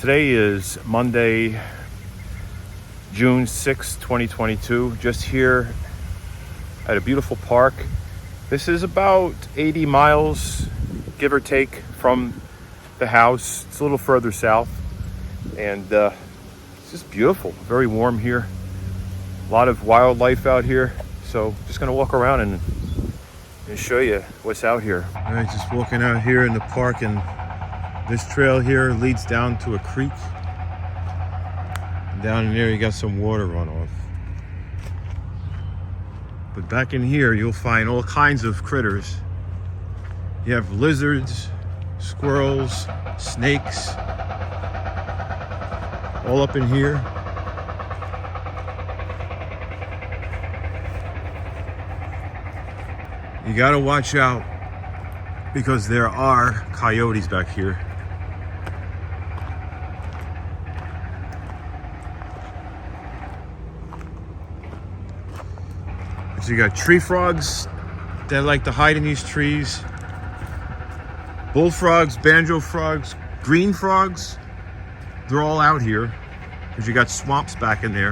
Today is Monday, June 6, 2022. Just here at a beautiful park. This is about 80 miles, give or take, from the house. It's a little further south. And it's just beautiful, very warm here. A lot of wildlife out here. So just gonna walk around and show you what's out here. All right, just walking out here in the park, and this trail here leads down to a creek. Down in there you got some water runoff. But back in here you'll find all kinds of critters. You have lizards, squirrels, snakes, all up in here. You gotta watch out because there are coyotes back here. So you got tree frogs that like to hide in these trees. Bullfrogs, banjo frogs, green frogs. They're all out here because you got swamps back in there.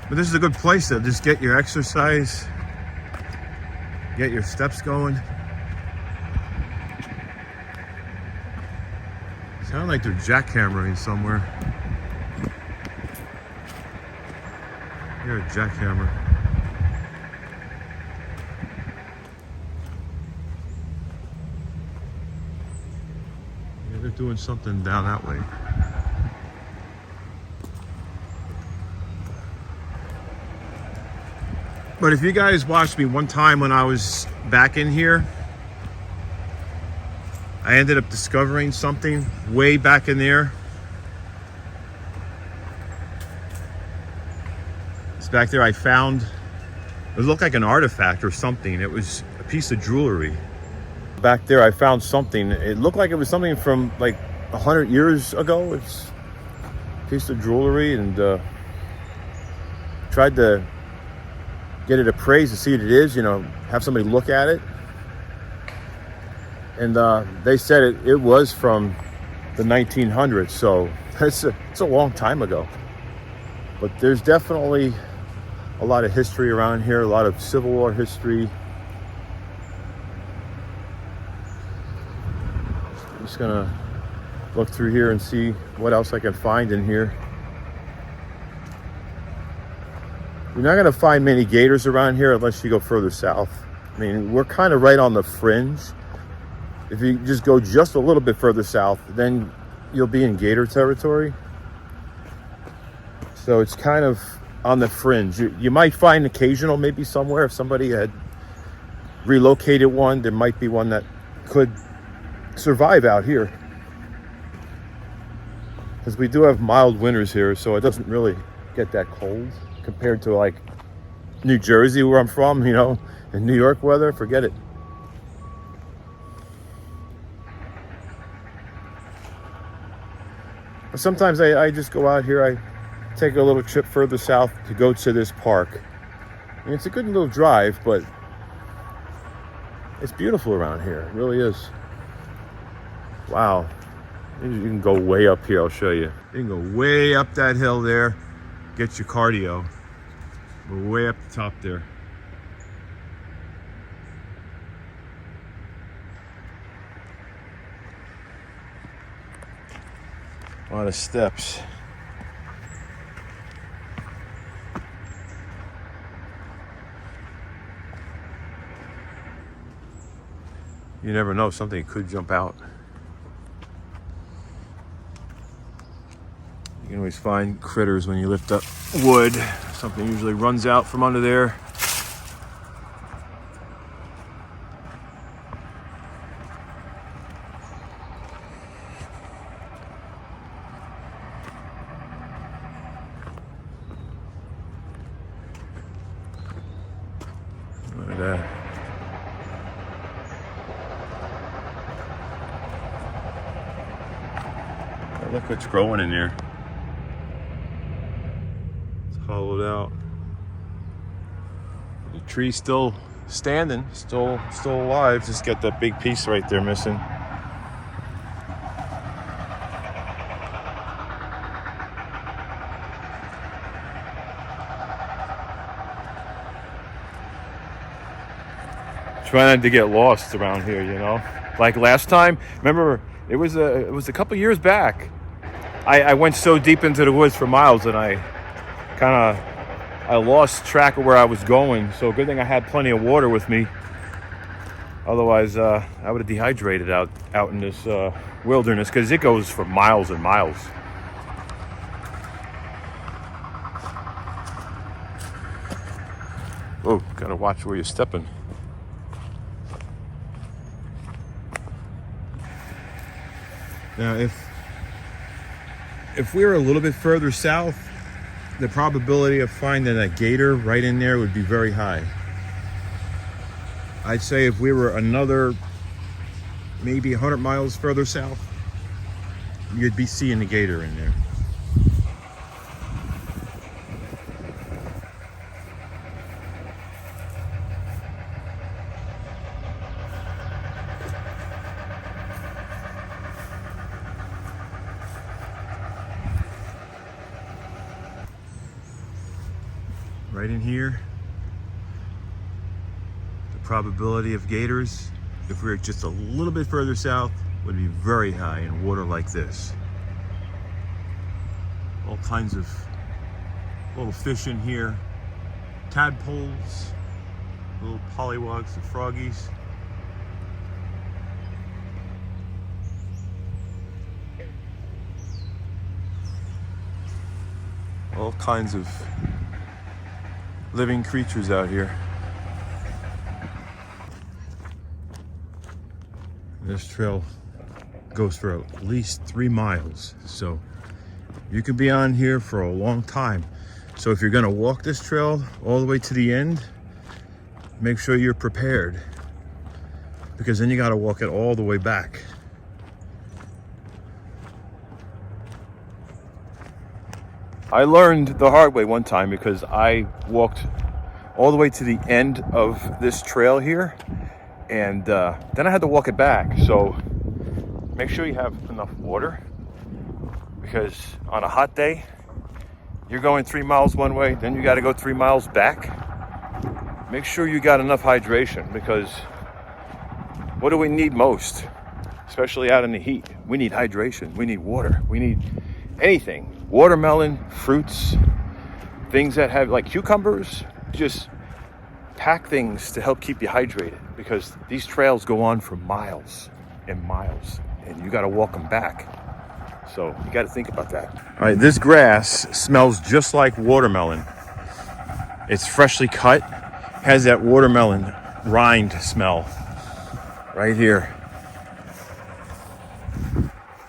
But this is a good place to just get your exercise, get your steps going. Sound like they're jackhammering somewhere. Hear a jackhammer. Yeah, they're doing something down that way. But if you guys watched me one time when I was back in here, I ended up discovering something way back in there. It's back there I found, it looked like an artifact or something. It was a piece of jewelry. Back there I found something. It looked like it was something from like 100 years ago. It's a piece of jewelry, and tried to get it appraised to see what it is, have somebody look at it. And they said it was from the 1900s, so it's a long time ago. But there's definitely a lot of history around here, a lot of Civil War history. I'm just gonna look through here and see what else I can find in here. You're not gonna find many gators around here unless you go further south. I mean, we're kind of right on the fringe. If you just go just a little bit further south, then you'll be in gator territory. So it's kind of on the fringe. You might find occasional, maybe somewhere, if somebody had relocated one, there might be one that could survive out here. Because we do have mild winters here, so it doesn't really get that cold compared to like New Jersey, where I'm from, and New York weather, forget it. But sometimes I just go out here, I take a little trip further south to go to this park. And it's a good little drive, but it's beautiful around here. It really is. Wow. You can go way up here, I'll show you. You can go way up that hill there, get your cardio. We're way up the top there. A lot of steps. You never know, something could jump out. You can always find critters when you lift up wood. Something usually runs out from under there. Look at that. Oh, look what's growing in there. It's hollowed out. The tree's still standing, still alive. Just got that big piece right there missing. Trying not to get lost around here, you know. Like last time, remember it was a couple years back. I went so deep into the woods for miles and I lost track of where I was going. So good thing I had plenty of water with me. Otherwise, I would have dehydrated out in this wilderness, because it goes for miles and miles. Oh, gotta watch where you're stepping. Now, if we were a little bit further south, the probability of finding a gator right in there would be very high. I'd say if we were another maybe 100 miles further south, you'd be seeing the gator in there. Right in here, the probability of gators, if we were just a little bit further south, would be very high in water like this. All kinds of little fish in here, tadpoles, little pollywogs and froggies. All kinds of living creatures out here. This trail goes for at least 3 miles, so you can be on here for a long time. So if you're gonna walk this trail all the way to the end, make sure you're prepared, because then you gotta walk it all the way back. I learned the hard way one time, because I walked all the way to the end of this trail here, and then I had to walk it back. So make sure you have enough water, because on a hot day, you're going 3 miles one way, then you got to go 3 miles back. Make sure you got enough hydration, because what do we need most, especially out in the heat? We need hydration. We need water. We need anything. Watermelon, fruits, things that have, like cucumbers. Just pack things to help keep you hydrated, because these trails go on for miles and miles, and you got to walk them back. So you got to think about that. All right, this grass smells just like watermelon. It's freshly cut, has that watermelon rind smell right here.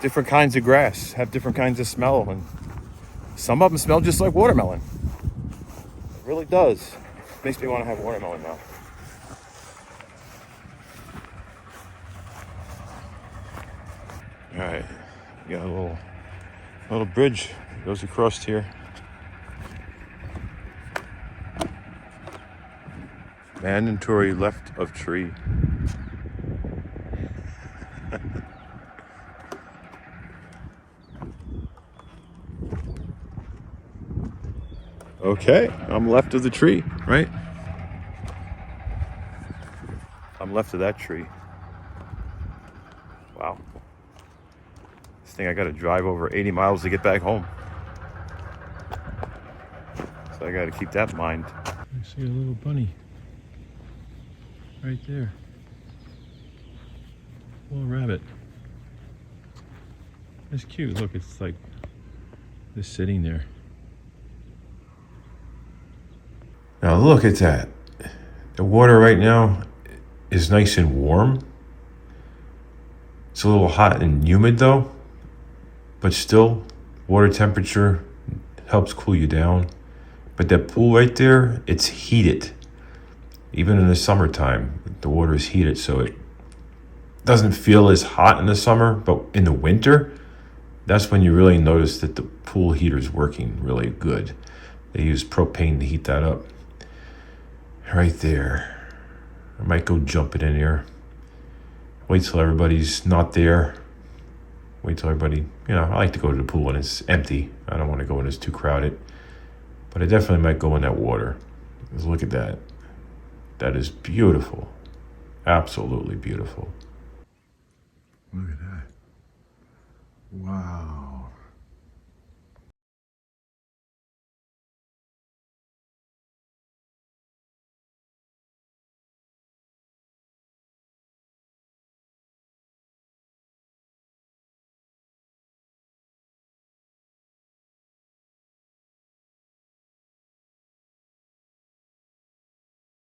Different kinds of grass have different kinds of smell, and some of them smell just like watermelon. It really does. Makes me want to have watermelon now. All right, you got a little bridge that goes across here. Mandatory left of tree. Okay, I'm left of the tree, right? I'm left of that tree. Wow. This thing, I gotta drive over 80 miles to get back home. So I gotta keep that in mind. I see a little bunny right there. Little rabbit. That's cute. Look, it's like just sitting there. Now look at that. The water right now is nice and warm. It's a little hot and humid though, but still water temperature helps cool you down. But that pool right there, it's heated. Even in the summertime, the water is heated, so it doesn't feel as hot in the summer, but in the winter, that's when you really notice that the pool heater is working really good. They use propane to heat that up. Right there. I might go jumping in here. Wait till everybody's not there. Wait till everybody, I like to go to the pool when it's empty. I don't want to go when it's too crowded. But I definitely might go in that water. Just look at that. That is beautiful. Absolutely beautiful. Look at that. Wow.